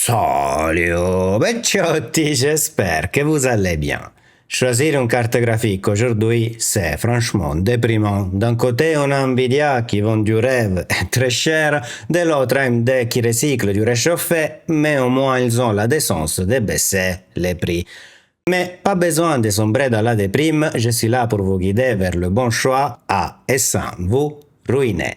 Salut, Becciotti, j'espère que vous allez bien. Choisir une carte graphique aujourd'hui, c'est franchement déprimant. D'un côté, on a Nvidia qui vend du rêve très cher, de l'autre AMD qui recycle du réchauffé, mais au moins ils ont la décence de baisser les prix. Mais pas besoin de sombrer dans la déprime, je suis là pour vous guider vers le bon choix et sans vous ruiner.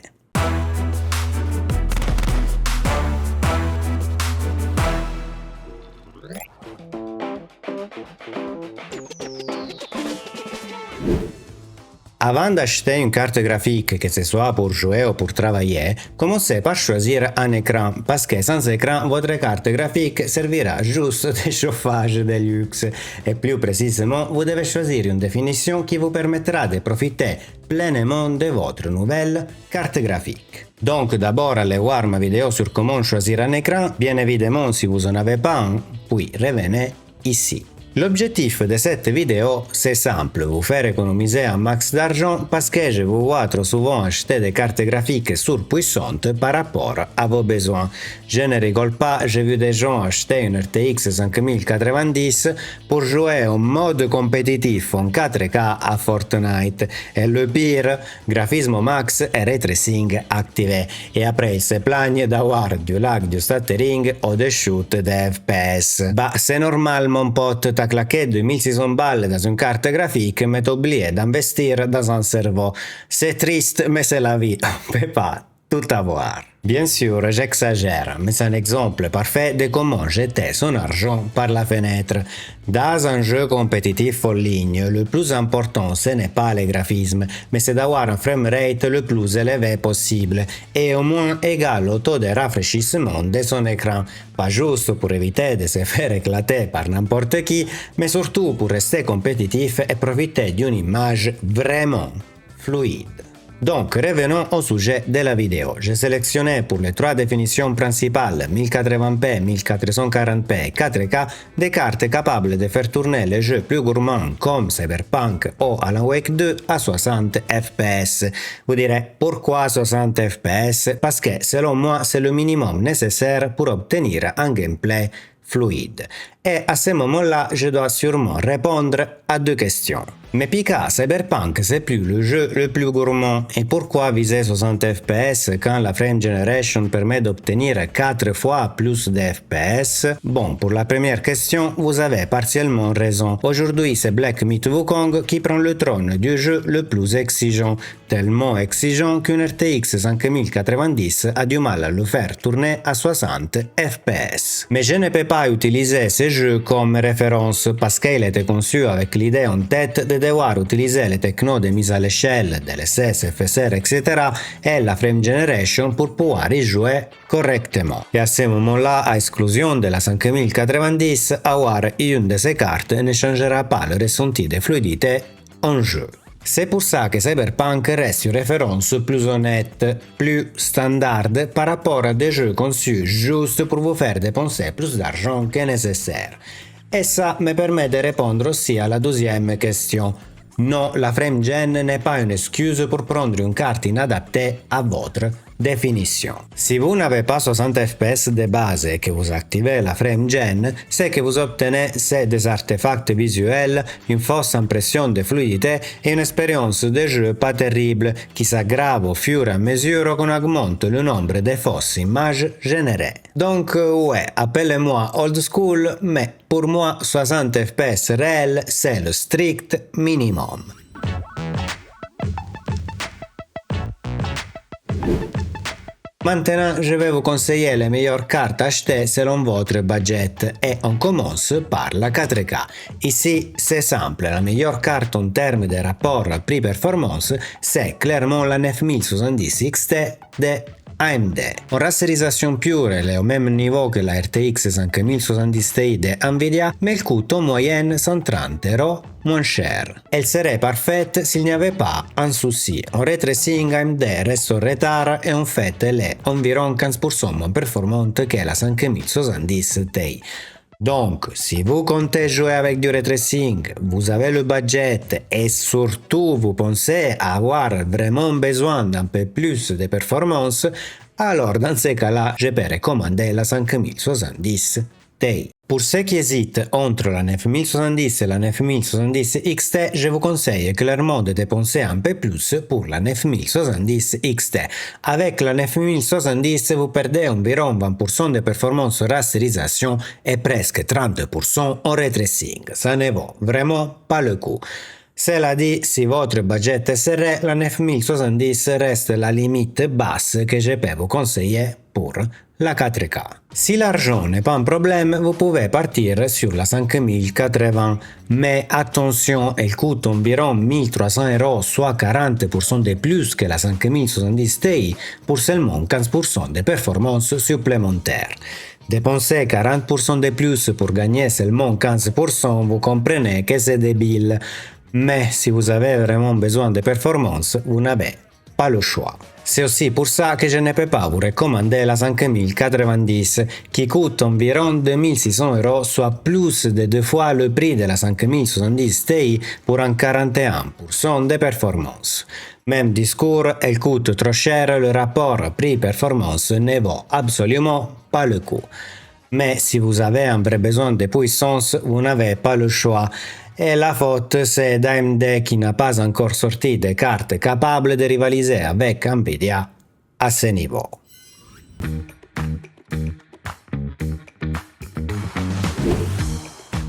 Avant d'acheter une carte graphique, que ce soit pour jouer ou pour travailler, commencez par choisir un écran, parce que sans écran, votre carte graphique servira juste de chauffage de luxe. Et plus précisément, vous devez choisir une définition qui vous permettra de profiter pleinement de votre nouvelle carte graphique. Donc d'abord allez voir ma vidéo sur comment choisir un écran, bien évidemment si vous en avez pas un, puis revenez ici. L'objectif de cette vidéo, c'est simple, vous faire économiser un max d'argent parce que je vous vois trop souvent acheter des cartes graphiques surpuissantes par rapport à vos besoins. Je ne rigole pas, j'ai vu des gens acheter une RTX 5090 pour jouer en mode compétitif en 4K à Fortnite. Et le pire, graphisme max et ray tracing activé. Et après ils se plaignent d'avoir du lag, du stuttering ou des chutes de FPS. Bah c'est normal mon pote, t'as claqué 2600 balles dans une carte graphique mais t'as oublié d'investir dans un cerveau. C'est triste mais c'est la vie, on peut pas tout avoir. Bien sûr, j'exagère, mais c'est un exemple parfait de comment jeter son argent par la fenêtre. Dans un jeu compétitif en ligne, le plus important ce n'est pas le graphisme, mais c'est d'avoir un framerate le plus élevé possible et au moins égal au taux de rafraîchissement de son écran. Pas juste pour éviter de se faire éclater par n'importe qui, mais surtout pour rester compétitif et profiter d'une image vraiment fluide. Donc, revenons au sujet de la vidéo. J'ai sélectionné pour les trois définitions principales 1080p, 1440p et 4K des cartes capables de faire tourner les jeux plus gourmands comme Cyberpunk ou Alan Wake 2 à 60 fps. Vous direz pourquoi 60 fps? Parce que selon moi c'est le minimum nécessaire pour obtenir un gameplay fluide. Et à ce moment-là, je dois sûrement répondre à deux questions. Mais Pika, Cyberpunk, c'est plus le jeu le plus gourmand. Et pourquoi viser 60 fps quand la frame generation permet d'obtenir 4 fois plus de fps? Bon, pour la première question, vous avez partiellement raison. Aujourd'hui, c'est Black Myth Wukong qui prend le trône du jeu le plus exigeant. Tellement exigeant qu'une RTX 5090 a du mal à le faire tourner à 60 fps. Mais je ne peux pas utiliser ce jeu comme référence parce qu'il était conçu avec l'idée en tête de devoir utiliser les technos de mise à l'échelle, DLSS, FSR, etc. et la frame generation pour pouvoir y jouer correctement. Et à ce moment-là, à exclusion de la 5090, avoir une de ces cartes ne changera pas le ressenti de fluidité en jeu. C'est pour ça que Cyberpunk reste une référence plus honnête, plus standard par rapport à des jeux conçus juste pour vous faire dépenser plus d'argent que nécessaire. Et ça me permet de répondre aussi à la deuxième question. Non, la frame gen n'est pas une excuse pour prendre une carte inadaptée à votre définition. Si vous n'avez pas 60 fps de base et que vous activez la frame gen, c'est que vous obtenez des artefacts visuels, une fausse impression de fluidité et une expérience de jeu pas terrible qui s'aggrave au fur et à mesure qu'on augmente le nombre de fausses images générées. Donc ouais, appelez-moi old school, mais pour moi 60 fps réels c'est le strict minimum. Maintenant, je vais vous conseiller les meilleures cartes achetées selon votre budget et on commence par la 4K. Ici, c'est simple, la meilleure carte en termes de rapport prix-performance, c'est clairement la 9070 XT de AMD. En rasterisation pure, elle est au même niveau que la RTX 5070 Ti de Nvidia, mais elle coûte en moyenne 130 € moins cher. Elle serait parfaite s'il n'y avait pas un souci. En ray tracing, AMD reste en retard et en fait elle est environ 15% moins performante que la 5070 Ti. Donc, si vous comptez jouer avec du ray tracing, vous avez le budget et surtout vous pensez avoir vraiment besoin d'un peu plus de performance, alors dans ce cas-là, je peux recommander la 5070 Ti. Pour ceux qui hésitent entre la 9070 et la 9070 XT, je vous conseille clairement de dépenser un peu plus pour la 9070 XT. Avec la 9070, vous perdez environ 20% de performance rasterisation et presque 30% en ray tracing. Ça ne vaut vraiment pas le coup. Cela dit, si votre budget est serré, la 9070 reste la limite basse que je peux vous conseiller pour la 4K. Si l'argent n'est pas un problème, vous pouvez partir sur la 5080, mais attention, elle coûte environ 1300 €, soit 40% de plus que la 5070 Ti, pour seulement 15% de performance supplémentaire. Dépenser 40% de plus pour gagner seulement 15%, vous comprenez que c'est débile. Mais si vous avez vraiment besoin de performance, vous n'avez pas le choix. C'est aussi pour ça que je ne peux pas vous recommander la 5090 qui coûte environ 2600 €, soit plus de 2 fois le prix de la 5070 Ti pour un 41% de performance. Même discours, elle coûte trop cher, le rapport prix-performance ne vaut absolument pas le coup. Mais si vous avez un vrai besoin de puissance, vous n'avez pas le choix. Et la faute, c'est d'AMD qui n'a pas encore sorti des cartes capables de rivaliser avec Nvidia à ce niveau.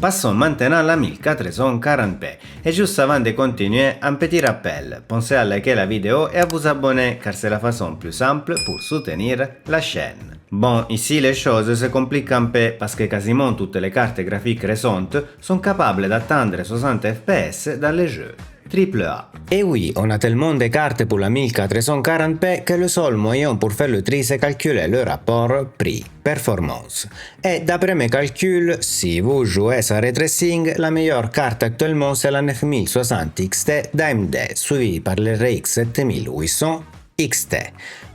Passons maintenant à la 1440p. Et juste avant de continuer, un petit rappel. Pensez à liker la vidéo et à vous abonner car c'est la façon plus simple pour soutenir la chaîne. Bon, ici les choses se compliquent un peu parce que quasiment toutes les cartes graphiques récentes sont capables d'atteindre 60 fps dans les jeux AAA. Et oui, on a tellement de cartes pour la 1440p que le seul moyen pour faire le tri c'est calculer le rapport prix-performance. Et d'après mes calculs, si vous jouez sans ray tracing, la meilleure carte actuellement c'est la 9060 XT d'AMD, suivie par le RX 7800 XT.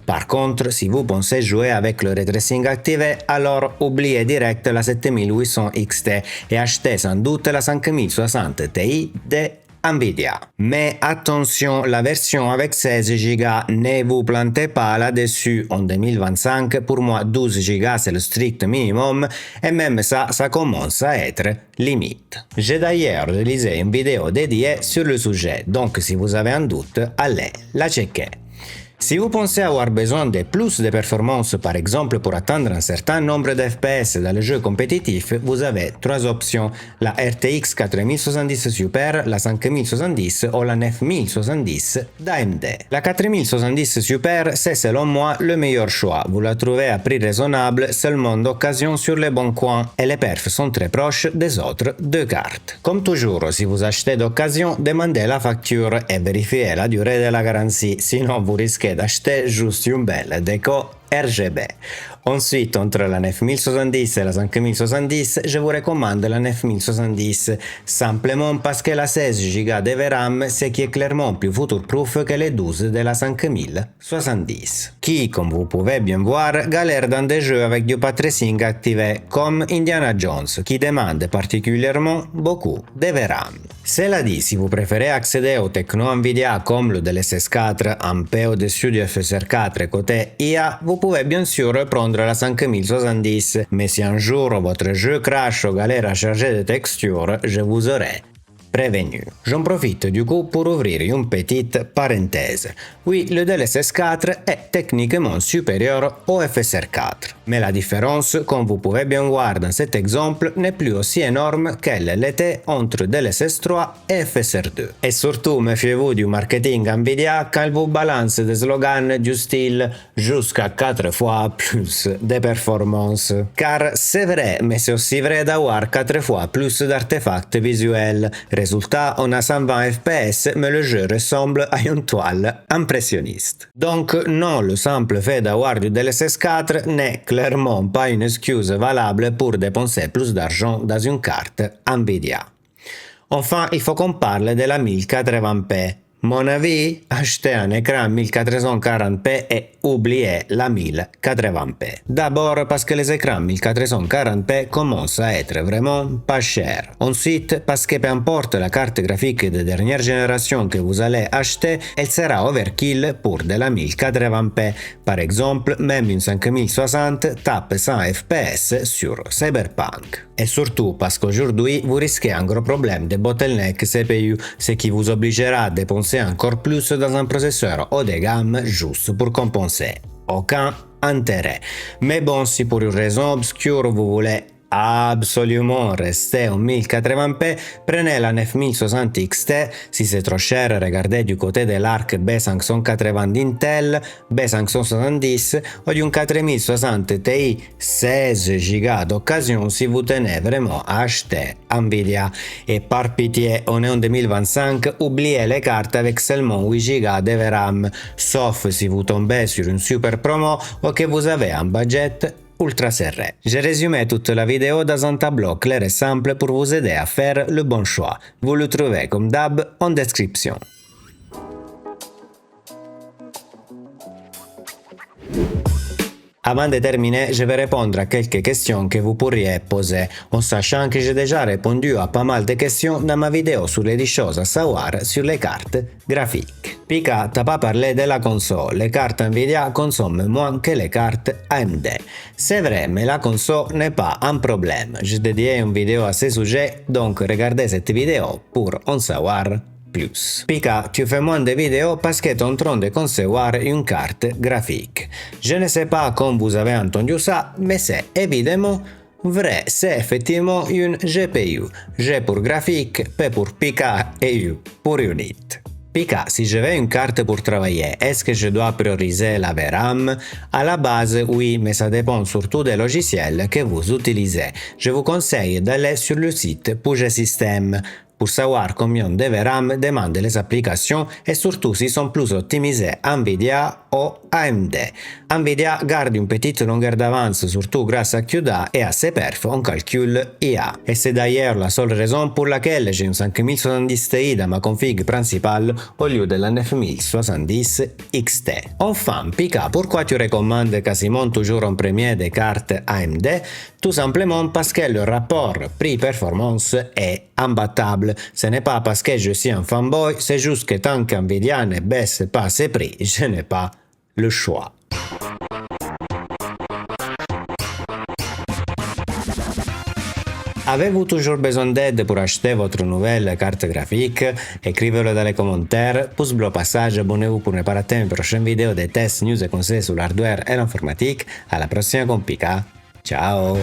Par contre, si vous pensez jouer avec le ray tracing activé, alors oubliez direct la 7800 XT et achetez sans doute la 5060 Ti de Nvidia. Mais attention, la version avec 16 Go, ne vous plantez pas là-dessus. En 2025, pour moi 12 Go c'est le strict minimum et même ça commence à être limite. J'ai d'ailleurs réalisé une vidéo dédiée sur le sujet, donc si vous avez un doute, allez la checker. Si vous pensez avoir besoin de plus de performance, par exemple pour atteindre un certain nombre de FPS dans les jeux compétitifs, vous avez trois options, la RTX 4070 Super, la 5070 ou la 9070 d'AMD. La 4070 Super, c'est selon moi le meilleur choix, vous la trouvez à prix raisonnable, seulement d'occasion sur les bons coins et les perfs sont très proches des autres deux cartes. Comme toujours, si vous achetez d'occasion, demandez la facture et vérifiez la durée de la garantie, sinon vous risquez d'acheter juste une belle déco RGB. Ensuite, entre la 9070 et la 5070, je vous recommande la 9070, simplement parce que la 16 Go de VRAM, ce qui est clairement plus future-proof que les 12 de la 5070, qui, comme vous pouvez bien voir, galère dans des jeux avec du path tracing activé, comme Indiana Jones, qui demande particulièrement beaucoup de VRAM. Cela dit, si vous préférez accéder aux techno Nvidia comme le DLSS 4 un peu au-dessus du FSR 4 côté IA, vous pouvez bien sûr reprendre la 5070, mais si un jour votre jeu crash ou galère à charger des textures, je vous aurai prévenu. J'en profite du coup pour ouvrir une petite parenthèse. Oui, le DLSS 4 est techniquement supérieur au FSR 4, mais la différence, comme vous pouvez bien voir dans cet exemple, n'est plus aussi énorme qu'elle l'était entre DLSS 3 et FSR 2. Et surtout, méfiez-vous du marketing Nvidia quand il vous balance des slogans du style jusqu'à 4 fois plus de performance. Car c'est vrai, mais c'est aussi vrai d'avoir 4 fois plus d'artefacts visuels. Résultat, on a 120 FPS, mais le jeu ressemble à une toile impressionniste. Donc non, le simple fait d'avoir du DLSS 4 n'est clairement pas une excuse valable pour dépenser plus d'argent dans une carte Nvidia. Enfin, il faut qu'on parle de la 1080p. Mon avis, achetez un écran 1440p et oubliez la 1080p. D'abord parce que les écrans 1440p commencent à être vraiment pas chers. Ensuite parce que peu importe la carte graphique de dernière génération que vous allez acheter, elle sera overkill pour de la 1080p. Par exemple, même une 5060 tape 100 fps sur Cyberpunk. Et surtout parce qu'aujourd'hui vous risquez un gros problème de bottleneck CPU, ce qui vous obligera à dépenser encore plus dans un processeur haut de gamme juste pour compenser. Aucun intérêt. Mais bon, si pour une raison obscure vous voulez absolument rester en 1080p, prenez la 9060 XT. Si c'est trop cher, regardez du côté de l'arc B580 d'Intel, B570 ou d'un 4060 Ti 16 Go d'occasion si vous tenez vraiment à acheter Nvidia. Et par pitié, on est en 2025, oubliez les cartes avec seulement 8 Go de VRAM, sauf si vous tombez sur une super promo ou que vous avez un budget ultra serré. J'ai résumé toute la vidéo dans un tableau clair et simple pour vous aider à faire le bon choix. Vous le trouvez comme d'hab en description. Avant de terminer, je vais répondre à quelques questions que vous pourriez poser, en sachant que j'ai déjà répondu à pas mal de questions dans ma vidéo sur les 10 choses à savoir sur les cartes graphiques. Pika, t'as pas parlé de la console, les cartes Nvidia consomment moins que les cartes AMD. C'est vrai, mais la console n'est pas un problème. J'ai dédié une vidéo à ce sujet, donc regardez cette vidéo pour en savoir plus. Pika, tu fais moins de vidéos parce que tu es en train de concevoir une carte graphique. Je ne sais pas quand vous avez entendu ça, mais c'est évidemment vrai, c'est effectivement une GPU. G pour graphique, P pour Pika et U pour unit. Pika, si je veux une carte pour travailler, est-ce que je dois prioriser la VRAM? À la base, oui, mais ça dépend surtout des logiciels que vous utilisez. Je vous conseille d'aller sur le site Puget System pour savoir combien de VRAM demandent les applications et surtout s'ils sont plus optimisés Nvidia ou AMD. Nvidia garde une petite longueur d'avance surtout grâce à CUDA et à ses perfs en calcul IA. Et c'est d'ailleurs la seule raison pour laquelle j'ai une 5070 Ti dans ma config principale au lieu de la 9070 XT. Enfin, Pika, pourquoi tu recommandes quasiment toujours en premier des cartes AMD? Tout simplement parce que le rapport prix-performance est imbattable. Ce n'est pas parce que je suis un fanboy, c'est juste que tant qu'Nvidia ne baisse pas ses prix, je n'ai pas le choix. Avez-vous toujours besoin d'aide pour acheter votre nouvelle carte graphique? Écrivez-le dans les commentaires, pouce bleu au passage, abonnez-vous pour ne pas rater une prochaine vidéo de tests, news et conseils sur l'hardware et l'informatique. À la prochaine con Pika. Ciao!